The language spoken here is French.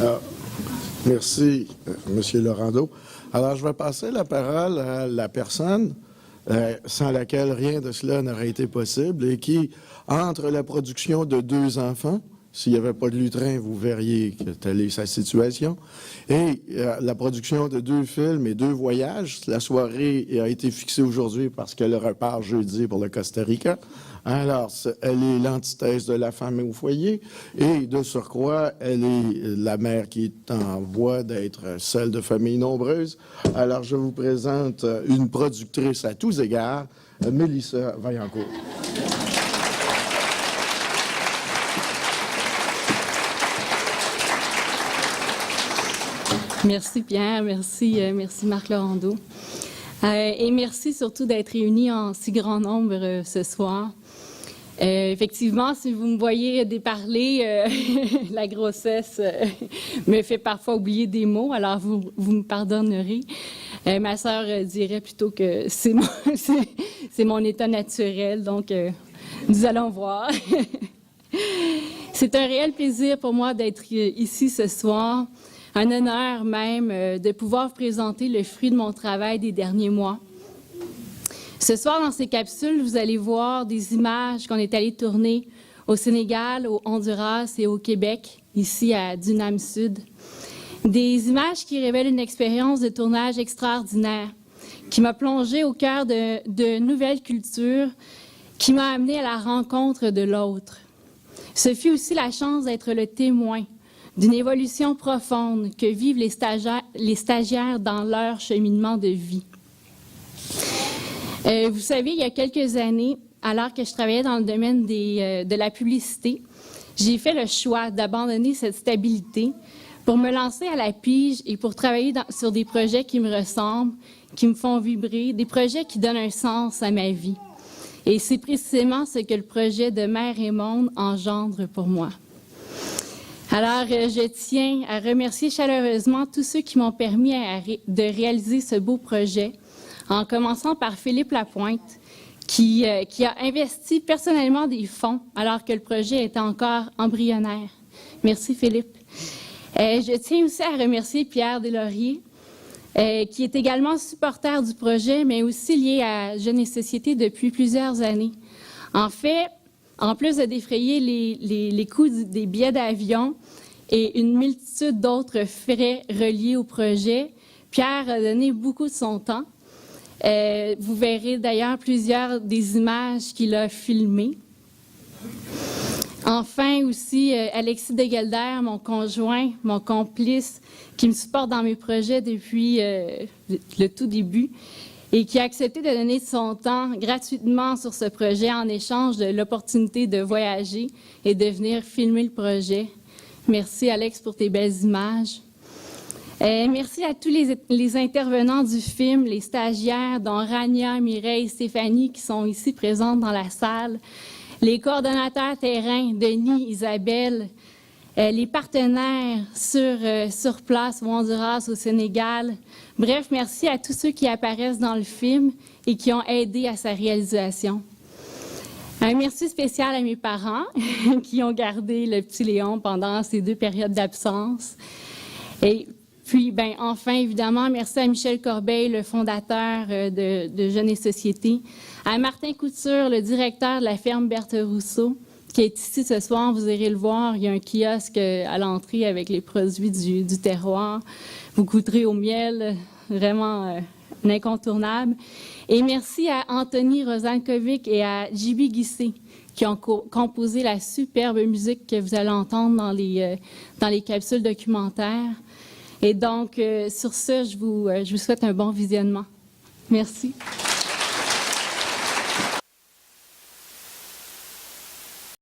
Ah, merci, M. Laurando. Alors, je vais passer la parole à la personne sans laquelle rien de cela n'aurait été possible et qui, entre la production de 2 enfants, s'il n'y avait pas de lutrin, vous verriez telle est sa situation, et la production de 2 films et 2 voyages. La soirée a été fixée aujourd'hui parce qu'elle repart jeudi pour le Costa Rica. Alors, elle est l'antithèse de la femme au foyer et, de surcroît, elle est la mère qui est en voie d'être celle de familles nombreuses. Alors, je vous présente une productrice à tous égards, Mélissa Vaillancourt. Merci Pierre, merci Marc Laurando. Et merci surtout d'être réunis en si grand nombre ce soir. Effectivement, si vous me voyez déparler, la grossesse me fait parfois oublier des mots, alors vous me pardonnerez. Ma sœur dirait plutôt que c'est mon état naturel, donc nous allons voir. C'est un réel plaisir pour moi d'être ici ce soir, un honneur même de pouvoir vous présenter le fruit de mon travail des derniers mois. Ce soir, dans ces capsules, vous allez voir des images qu'on est allé tourner au Sénégal, au Honduras et au Québec, ici à Dunham Sud. Des images qui révèlent une expérience de tournage extraordinaire, qui m'a plongée au cœur de nouvelles cultures, qui m'a amenée à la rencontre de l'autre. Ce fut aussi la chance d'être le témoin d'une évolution profonde que vivent les stagiaires dans leur cheminement de vie. Vous savez, il y a quelques années, alors que je travaillais dans le domaine de la publicité, j'ai fait le choix d'abandonner cette stabilité pour me lancer à la pige et pour travailler sur des projets qui me ressemblent, qui me font vibrer, des projets qui donnent un sens à ma vie. Et c'est précisément ce que le projet de Mère et Monde engendre pour moi. Alors, je tiens à remercier chaleureusement tous ceux qui m'ont permis de réaliser ce beau projet, en commençant par Philippe Lapointe, qui a investi personnellement des fonds alors que le projet était encore embryonnaire. Merci Philippe. Je tiens aussi à remercier Pierre Deslauriers, qui est également supporter du projet, mais aussi lié à Jeunes et Société depuis plusieurs années. En fait, en plus de défrayer les coûts des billets d'avion et une multitude d'autres frais reliés au projet, Pierre a donné beaucoup de son temps. Vous verrez d'ailleurs plusieurs des images qu'il a filmées. Enfin aussi, Alexis Degelder, mon conjoint, mon complice, qui me supporte dans mes projets depuis le tout début et qui a accepté de donner son temps gratuitement sur ce projet en échange de l'opportunité de voyager et de venir filmer le projet. Merci Alex pour tes belles images. Merci à tous les intervenants du film, les stagiaires, dont Rania, Mireille et Stéphanie, qui sont ici présentes dans la salle, les coordonnateurs terrain, Denis, Isabelle, les partenaires sur place au Honduras, au Sénégal. Bref, merci à tous ceux qui apparaissent dans le film et qui ont aidé à sa réalisation. Un merci spécial à mes parents qui ont gardé le petit Léon pendant ces 2 périodes d'absence. Et puis, enfin, évidemment, merci à Michel Corbeil, le fondateur de Jeunes et Société, à Martin Couture, le directeur de la ferme Berthe Rousseau, qui est ici ce soir, vous irez le voir, il y a un kiosque à l'entrée avec les produits du terroir. Vous goûterez au miel, vraiment un incontournable. Et merci à Anthony Rosankovic et à J.B. Guissé, qui ont composé la superbe musique que vous allez entendre dans les capsules documentaires. Et donc, sur ce, je vous souhaite un bon visionnement. Merci.